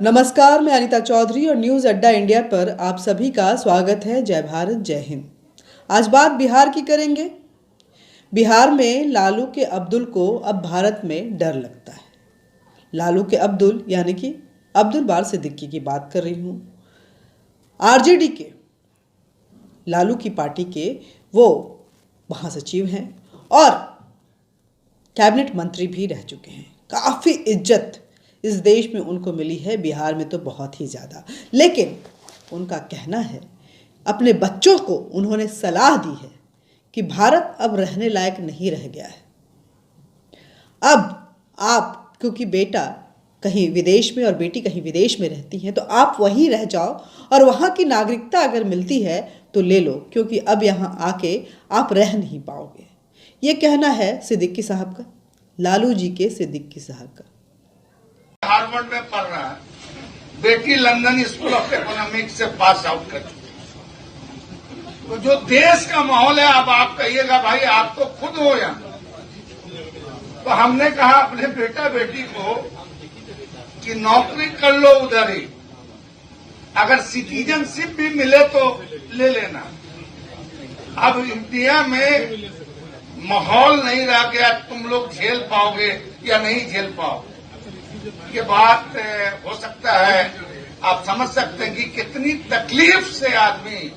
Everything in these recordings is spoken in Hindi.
नमस्कार, मैं अनीता चौधरी और न्यूज़ अड्डा इंडिया पर आप सभी का स्वागत है। जय भारत, जय हिंद। आज बात बिहार की करेंगे। बिहार में लालू के अब्दुल को अब भारत में डर लगता है। लालू के अब्दुल यानी कि अब्दुल बार सिद्दीकी की बात कर रही हूँ। आरजेडी के लालू की पार्टी के वो महासचिव हैं और कैबिनेट मंत्री भी रह चुके हैं। काफ़ी इज्जत इस देश में उनको मिली है, बिहार में तो बहुत ही ज़्यादा। लेकिन उनका कहना है, अपने बच्चों को उन्होंने सलाह दी है कि भारत अब रहने लायक नहीं रह गया है। अब आप, क्योंकि बेटा कहीं विदेश में और बेटी कहीं विदेश में रहती हैं, तो आप वहीं रह जाओ और वहाँ की नागरिकता अगर मिलती है तो ले लो, क्योंकि अब यहाँ आके आप रह नहीं पाओगे। ये कहना है सिद्दीकी साहब का, लालू जी के सिद्दीकी साहब का। हार्वर्ड में पढ़ रहा है, बेटी लंदन स्कूल ऑफ इकोनॉमिक्स से पास आउट कर चुकी है। तो जो देश का माहौल है, अब आप कहिएगा भाई आप तो खुद हो यहाँ। तो हमने कहा अपने बेटा बेटी को कि नौकरी कर लो उधर ही, अगर सिटीजनशिप भी मिले तो ले लेना। अब इंडिया में माहौल नहीं रह गया, तुम लोग झेल पाओगे या नहीं झेल पाओगे। ये बात हो सकता है, आप समझ सकते हैं कि कितनी तकलीफ से आदमी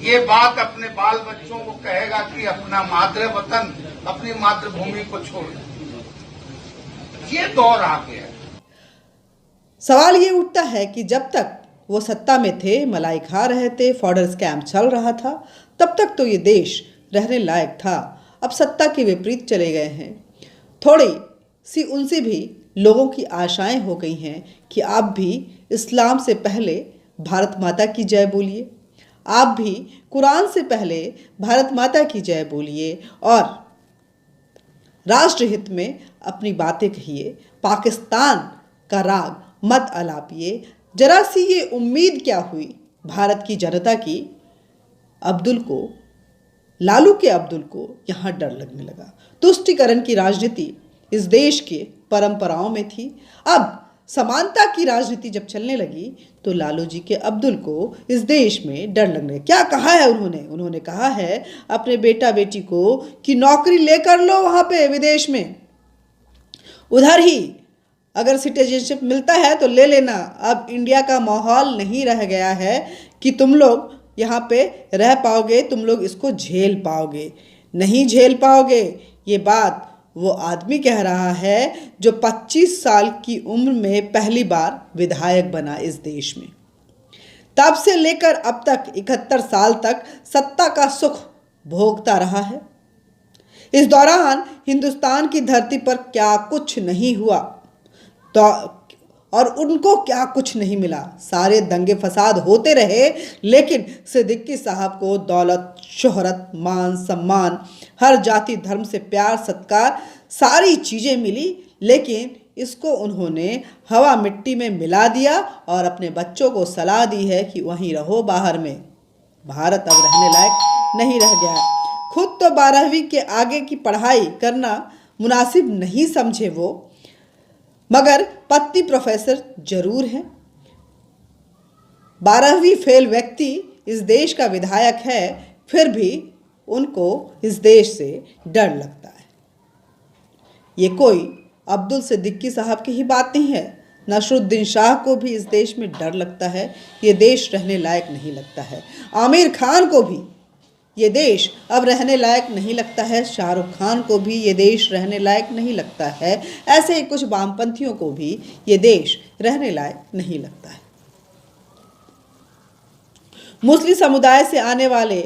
ये बात अपने बाल बच्चों को कहेगा कि अपना मातृ वतन, अपनी मातृभूमि को छोड़। ये दौर आ गया। सवाल ये उठता है कि जब तक वो सत्ता में थे, मलाई खा रहे थे, फॉर्डर स्कैम चल रहा था, तब तक तो ये देश रहने लायक था। अब सत्ता के विपरीत चले गए हैं। थोड़ी सी उनसे भी लोगों की आशाएं हो गई हैं कि आप भी इस्लाम से पहले भारत माता की जय बोलिए, आप भी कुरान से पहले भारत माता की जय बोलिए और राष्ट्रहित में अपनी बातें कहिए, पाकिस्तान का राग मत अलापिए। जरा सी ये उम्मीद क्या हुई भारत की जनता की, अब्दुल को, लालू के अब्दुल को यहाँ डर लगने लगा। तुष्टीकरण की राजनीति इस देश के परंपराओं में थी। अब समानता की राजनीति जब चलने लगी तो लालू जी के अब्दुल को इस देश में डर लगने लगा। क्या कहा है उन्होंने कहा है अपने बेटा बेटी को कि नौकरी लेकर लो वहाँ पे विदेश में, उधर ही अगर सिटीजनशिप मिलता है तो ले लेना। अब इंडिया का माहौल नहीं रह गया है कि तुम लोग यहाँ पे रह पाओगे, तुम लोग इसको झेल पाओगे, नहीं झेल पाओगे। ये बात वो आदमी कह रहा है जो 25 साल की उम्र में पहली बार विधायक बना इस देश में। तब से लेकर अब तक 71 साल तक सत्ता का सुख भोगता रहा है। इस दौरान हिंदुस्तान की धरती पर क्या कुछ नहीं हुआ तो और उनको क्या कुछ नहीं मिला। सारे दंगे फसाद होते रहे, लेकिन सिद्दीकी साहब को दौलत, शोहरत, मान सम्मान, हर जाति धर्म से प्यार सत्कार, सारी चीज़ें मिली। लेकिन इसको उन्होंने हवा मिट्टी में मिला दिया और अपने बच्चों को सलाह दी है कि वहीं रहो, बाहर में। भारत अब रहने लायक नहीं रह गया है। खुद तो 12वीं के आगे की पढ़ाई करना मुनासिब नहीं समझे वो, मगर पत्नी प्रोफेसर जरूर हैं। 12वीं फेल व्यक्ति इस देश का विधायक है, फिर भी उनको इस देश से डर लगता है। ये कोई अब्दुल सिद्दीकी साहब की ही बात नहीं है, नसरुद्दीन शाह को भी इस देश में डर लगता है। ये देश रहने लायक नहीं लगता है। आमिर खान को भी ये देश अब रहने लायक नहीं लगता है। शाहरुख खान को भी ये देश रहने लायक नहीं लगता है। ऐसे ही कुछ वामपंथियों को भी ये देश रहने लायक नहीं लगता है। मुस्लिम समुदाय से आने वाले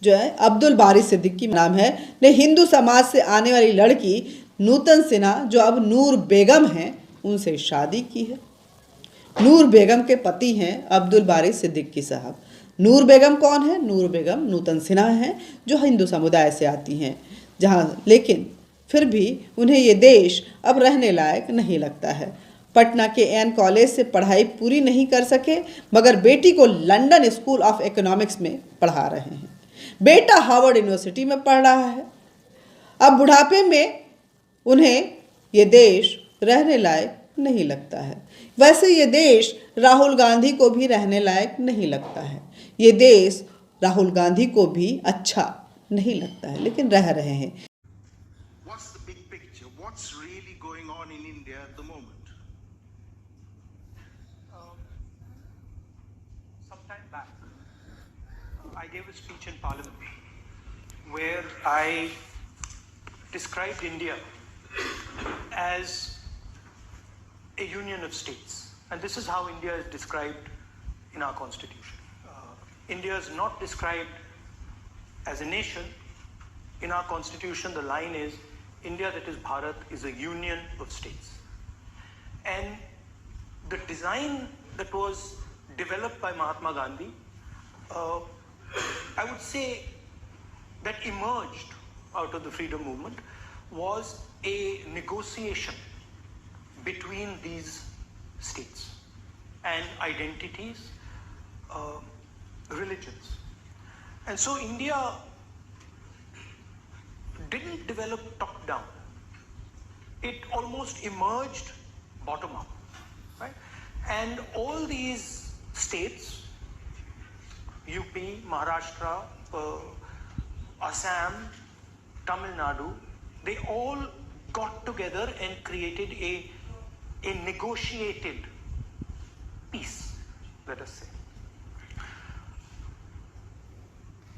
जो है अब्दुल बारी सिद्दीकी नाम है ने हिंदू समाज से आने वाली लड़की नूतन सिन्हा, जो अब नूर बेगम हैं, उनसे शादी की है। नूर बेगम के पति हैं अब्दुल बारी सिद्दीकी साहब। नूर बेगम कौन है? नूर बेगम नूतन सिन्हा हैं, जो हिंदू समुदाय से आती हैं, जहाँ लेकिन फिर भी उन्हें ये देश अब रहने लायक नहीं लगता है। पटना के एन कॉलेज से पढ़ाई पूरी नहीं कर सके, मगर बेटी को लंदन स्कूल ऑफ इकोनॉमिक्स में पढ़ा रहे हैं। बेटा हार्वर्ड यूनिवर्सिटी में पढ़ रहा है। अब बुढ़ापे में उन्हें ये देश रहने लायक नहीं लगता है। वैसे ये देश राहुल गांधी को भी रहने लायक नहीं लगता है। ये देश राहुल गांधी को भी अच्छा नहीं लगता है, लेकिन रह रहे हैं। What's the big picture? What's really going on in India at the moment? Some time back, I gave a speech in Parliament where I described India as a union of states, and this is how India is described in our constitution. India is not described as a nation. In our constitution, the line is India, that is Bharat, is a union of states. And the design that was developed by Mahatma Gandhi, I would say that emerged out of the freedom movement, was a negotiation between these states and identities, religions. And so India didn't develop top down. It almost emerged bottom up, right? And all these states, UP, Maharashtra, Assam, Tamil Nadu, they all got together and created a negotiated peace, let us say.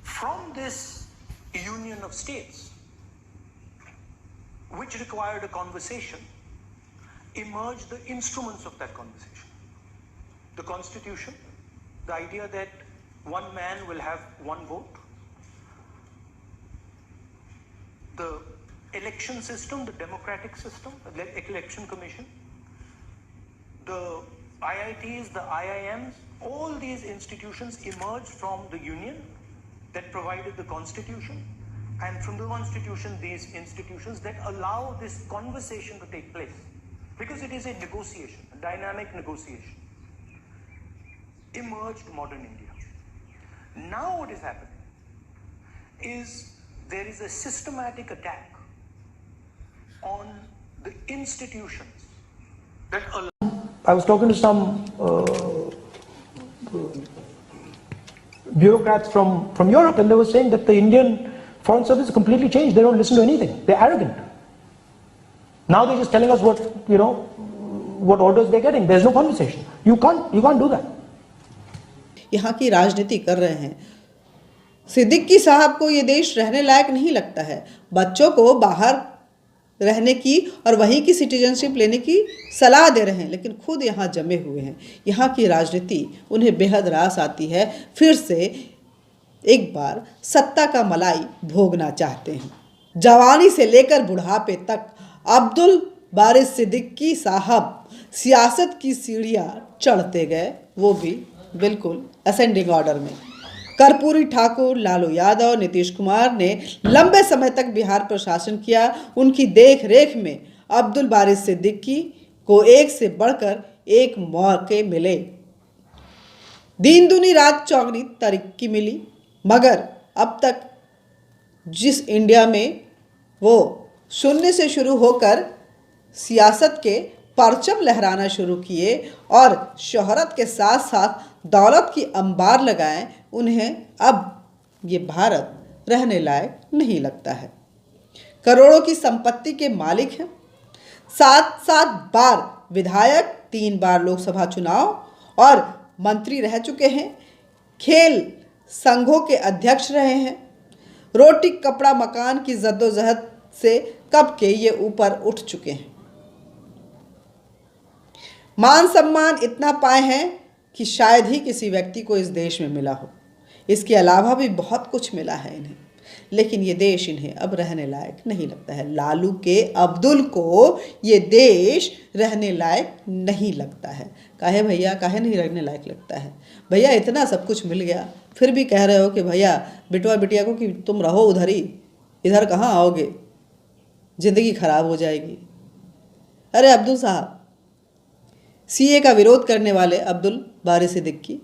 From this union of states, which required a conversation, emerged the instruments of that conversation. The Constitution, the idea that one man will have one vote, the election system, the democratic system, the election commission, the IITs, the IIMs, all these institutions emerged from the union that provided the Constitution, and from the Constitution, these institutions that allow this conversation to take place, because it is a negotiation, a dynamic negotiation. Emerged modern India. Now what is happening is there is a systematic attack on the institutions that allow. I was talking to some bureaucrats from Europe, and they were saying that the Indian Foreign Service is completely changed. They don't listen to anything. They're arrogant. Now they're just telling us what orders they're getting. There's no conversation. You can't do that. यहाँ की राजनीति कर रहे हैं। सिद्दीकी साहब को ये देश रहने लायक नहीं लगता है। बच्चों को बाहर रहने की और वहीं की सिटीजनशिप लेने की सलाह दे रहे हैं, लेकिन खुद यहाँ जमे हुए हैं। यहाँ की राजनीति उन्हें बेहद रास आती है। फिर से एक बार सत्ता का मलाई भोगना चाहते हैं। जवानी से लेकर बुढ़ापे तक अब्दुल बारिश सिद्दीकी साहब सियासत की सीढ़ियाँ चढ़ते गए, वो भी बिल्कुल असेंडिंग ऑर्डर में। कर्पूरी ठाकुर, लालू यादव, नीतीश कुमार ने लंबे समय तक बिहार पर शासन किया। उनकी देख रेख में अब्दुल बारिश सिद्दीकी को एक से बढ़कर एक मौके मिले। दिन दुनी रात चौगनी तरक्की मिली, मगर अब तक जिस इंडिया में वो शून्य से शुरू होकर सियासत के परचम लहराना शुरू किए और शोहरत के साथ साथ दौलत की अंबार लगाएं, उन्हें अब ये भारत रहने लायक नहीं लगता है। करोड़ों की संपत्ति के मालिक हैं, 7 बार विधायक, 3 बार लोकसभा चुनाव और मंत्री रह चुके हैं, खेल संघों के अध्यक्ष रहे हैं। रोटी कपड़ा मकान की जद्दोजहद से कब के ये ऊपर उठ चुके हैं। मान सम्मान इतना पाए हैं कि शायद ही किसी व्यक्ति को इस देश में मिला हो। इसके अलावा भी बहुत कुछ मिला है इन्हें, लेकिन ये देश इन्हें अब रहने लायक नहीं लगता है। लालू के अब्दुल को ये देश रहने लायक नहीं लगता है। काहे भैया, काहे नहीं रहने लायक लगता है? भैया इतना सब कुछ मिल गया, फिर भी कह रहे हो कि भैया बिटवा बिटिया को कि तुम रहो उधर ही, इधर कहाँ आओगे, ज़िंदगी खराब हो जाएगी। अरे अब्दुल साहब, सीए का विरोध करने वाले अब्दुल बारिश सिद्दीकी,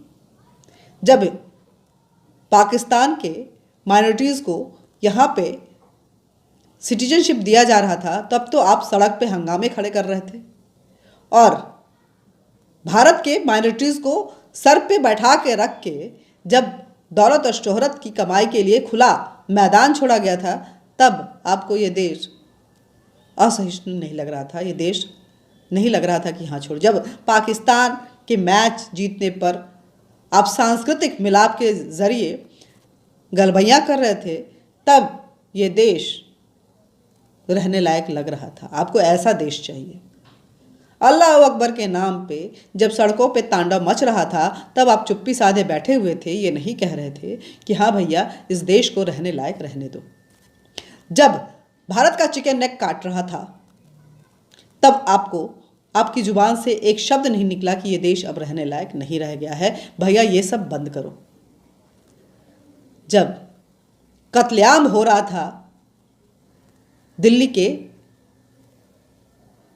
जब पाकिस्तान के माइनॉरिटीज़ को यहाँ पे सिटीजनशिप दिया जा रहा था, तब तो आप सड़क पे हंगामे खड़े कर रहे थे। और भारत के माइनॉरिटीज़ को सर पे बैठा के रख के जब दौलत और शोहरत की कमाई के लिए खुला मैदान छोड़ा गया था, तब आपको ये देश असहिष्णु नहीं लग रहा था, ये देश नहीं लग रहा था कि हाँ छोड़। जब पाकिस्तान के मैच जीतने पर आप सांस्कृतिक मिलाप के जरिए गलबैयाँ कर रहे थे, तब ये देश रहने लायक लग रहा था। आपको ऐसा देश चाहिए। अल्लाह अकबर के नाम पे जब सड़कों पे तांडव मच रहा था, तब आप चुप्पी साधे बैठे हुए थे, ये नहीं कह रहे थे कि हाँ भैया इस देश को रहने लायक रहने दो। जब भारत का चिकन नेक काट रहा था, तब आपको आपकी जुबान से एक शब्द नहीं निकला कि ये देश अब रहने लायक नहीं रह गया है, भैया ये सब बंद करो। जब कत्लेआम हो रहा था दिल्ली के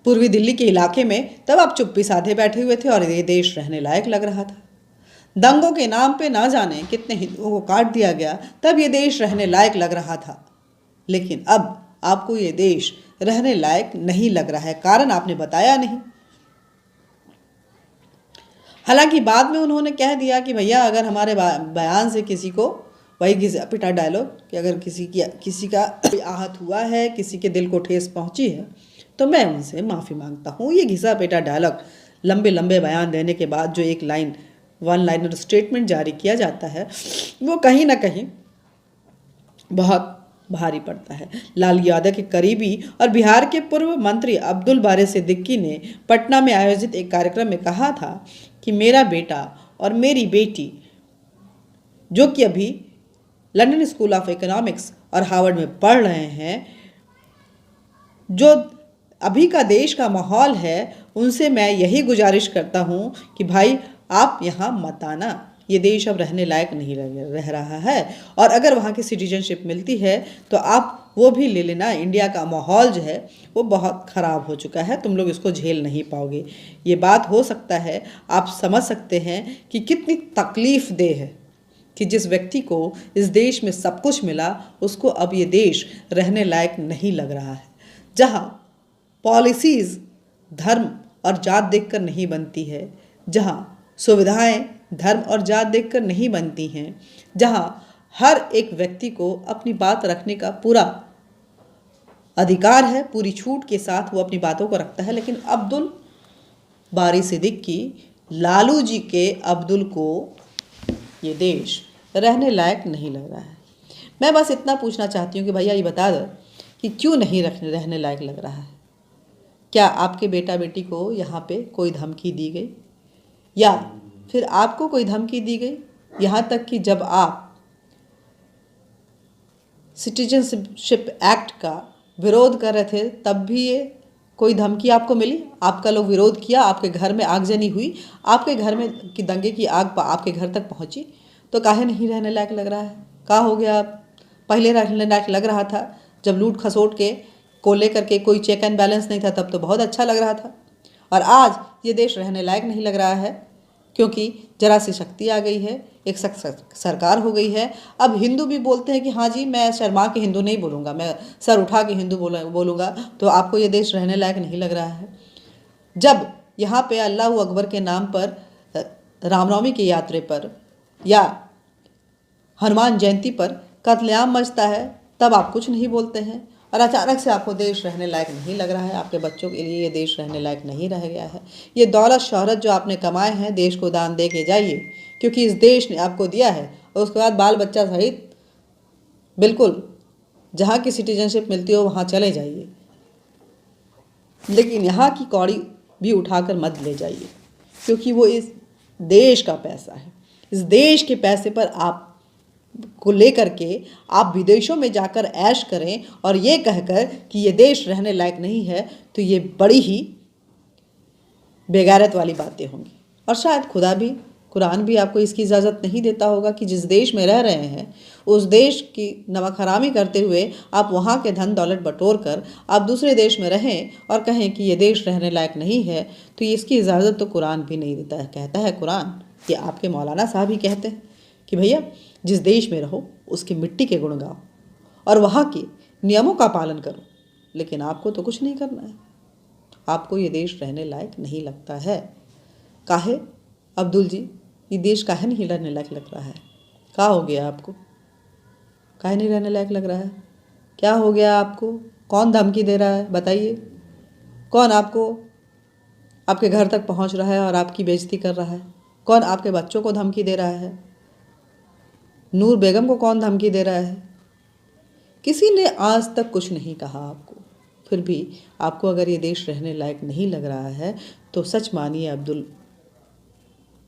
पूर्वी दिल्ली के इलाके में, तब आप चुप्पी साधे बैठे हुए थे और ये देश रहने लायक लग रहा था। दंगों के नाम पे ना जाने कितने हिंदुओं को काट दिया गया, तब ये देश रहने लायक लग रहा था। लेकिन अब आपको ये देश रहने लायक नहीं लग रहा है, कारण आपने बताया नहीं। हालांकि बाद में उन्होंने कह दिया कि भैया अगर हमारे बयान से किसी को, वही घिसा पिटा डायलॉग कि अगर किसी का आहत हुआ है, किसी के दिल को ठेस पहुंची है, तो मैं उनसे माफ़ी मांगता हूँ। ये घिसा पिटा डायलॉग लंबे लंबे बयान देने के बाद जो एक वन लाइनर स्टेटमेंट जारी किया जाता है, वो कहीं ना कहीं बहुत भारी पड़ता है। लाल यादव के करीबी और बिहार के पूर्व मंत्री अब्दुल बारी सिद्दीकी ने पटना में आयोजित एक कार्यक्रम में कहा था कि मेरा बेटा और मेरी बेटी, जो कि अभी लंदन स्कूल ऑफ इकोनॉमिक्स और हार्वर्ड में पढ़ रहे हैं, जो अभी का देश का माहौल है, उनसे मैं यही गुजारिश करता हूँ कि भाई आप यहाँ मत आना, ये देश अब रहने लायक नहीं रह रहा है। और अगर वहाँ की सिटीजनशिप मिलती है तो आप वो भी ले लेना। इंडिया का माहौल जो है वो बहुत ख़राब हो चुका है, तुम लोग इसको झेल नहीं पाओगे। ये बात हो सकता है, आप समझ सकते हैं कि कितनी तकलीफ देह है कि जिस व्यक्ति को इस देश में सब कुछ मिला, उसको अब ये देश रहने लायक नहीं लग रहा है। जहाँ पॉलिसीज़ धर्म और जात देखकर नहीं बनती है, जहाँ सुविधाएं धर्म और जात देखकर नहीं बनती हैं, जहाँ हर एक व्यक्ति को अपनी बात रखने का पूरा अधिकार है, पूरी छूट के साथ वो अपनी बातों को रखता है, लेकिन अब्दुल बारी सिद्दीकी, लालू जी के अब्दुल को ये देश रहने लायक नहीं लग रहा है। मैं बस इतना पूछना चाहती हूँ कि भैया ये बता दो कि क्यों नहीं रहने लायक लग रहा है। क्या आपके बेटा बेटी को यहाँ पे कोई धमकी दी गई, या फिर आपको कोई धमकी दी गई? यहाँ तक कि जब आप सिटीजनशिप एक्ट का विरोध कर रहे थे, तब भी ये कोई धमकी आपको मिली? आपका लोग विरोध किया, आपके घर में आगजनी हुई, आपके घर में की दंगे की आग आपके घर तक पहुँची, तो काहे नहीं रहने लायक लग रहा है? क्या हो गया? पहले रहने लायक लग रहा था जब लूट खसोट को लेकर के कोई चेक एंड बैलेंस नहीं था, तब तो बहुत अच्छा लग रहा था। और आज ये देश रहने लायक नहीं लग रहा है क्योंकि जरा सी शक्ति आ गई है, एक सरकार हो गई है। अब हिंदू भी बोलते हैं कि हाँ जी मैं शर्मा के हिंदू नहीं बोलूँगा, मैं सर उठा के हिंदू बोलूँगा, तो आपको ये देश रहने लायक नहीं लग रहा है। जब यहाँ पे अल्लाह अकबर के नाम पर रामनवमी की यात्रा पर या हनुमान जयंती पर कत्लेआम मचता है, तब आप कुछ नहीं बोलते हैं। और अचानक से आपको देश रहने लायक नहीं लग रहा है, आपके बच्चों के लिए ये देश रहने लायक नहीं रह गया है। ये दौलत शोहरत जो आपने कमाए हैं, देश को दान दे के जाइए, क्योंकि इस देश ने आपको दिया है। और उसके बाद बाल बच्चा सहित बिल्कुल जहाँ की सिटीजनशिप मिलती हो वहाँ चले जाइए, लेकिन यहाँ की कौड़ी भी उठाकर मत ले जाइए, क्योंकि वो इस देश का पैसा है। इस देश के पैसे पर आप को लेकर के आप विदेशों में जाकर ऐश करें और ये कहकर कि ये देश रहने लायक नहीं है, तो ये बड़ी ही बेगैरत वाली बातें होंगी। और शायद खुदा भी, कुरान भी आपको इसकी इजाज़त नहीं देता होगा कि जिस देश में रह रहे हैं उस देश की नमक हरामी करते हुए आप वहाँ के धन दौलत बटोर कर आप दूसरे देश में रहें और कहें कि ये देश रहने लायक नहीं है, तो इसकी इजाज़त तो कुरान भी नहीं देता है। कहता है कुरान, ये आपके मौलाना साहब ही कहते हैं कि भैया जिस देश में रहो उसकी मिट्टी के गुण गाओ और वहाँ के नियमों का पालन करो, लेकिन आपको तो कुछ नहीं करना है। आपको ये देश रहने लायक नहीं लगता है। काहे अब्दुल जी, ये देश काहे नहीं रहने लायक लग रहा है? क्या हो गया आपको? काहे नहीं रहने लायक लग रहा है? क्या हो गया आपको? कौन धमकी दे रहा है? बताइए, कौन आपको आपके घर तक पहुंच रहा है और आपकी बेइज्जती कर रहा है? कौन आपके बच्चों को धमकी दे रहा है? नूर बेगम को कौन धमकी दे रहा है? किसी ने आज तक कुछ नहीं कहा आपको। फिर भी आपको अगर ये देश रहने लायक नहीं लग रहा है तो सच मानिए अब्दुल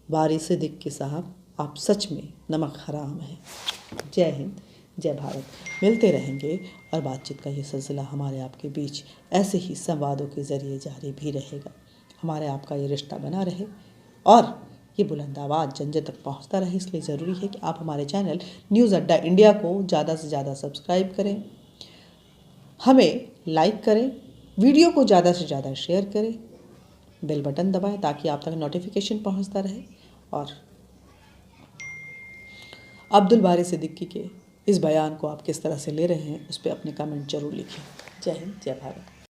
बारी सिद्दीकी साहब, आप सच में नमक हराम हैं। जय हिंद, जय भारत। मिलते रहेंगे और बातचीत का ये सिलसिला हमारे आपके बीच ऐसे ही संवादों के ज़रिए जारी भी रहेगा। हमारे आपका ये रिश्ता बना रहे और ये बुलंद आवाज़ जन जन तक पहुँचता रहे, इसलिए ज़रूरी है कि आप हमारे चैनल न्यूज़ अड्डा इंडिया को ज़्यादा से ज़्यादा सब्सक्राइब करें, हमें लाइक करें, वीडियो को ज़्यादा से ज़्यादा शेयर करें, बेल बटन दबाएं ताकि आप तक नोटिफिकेशन पहुंचता रहे। और अब्दुल बारी सिद्दीकी के इस बयान को आप किस तरह से ले रहे हैं उस पर अपने कमेंट जरूर लिखें। जय हिंद, जय भारत।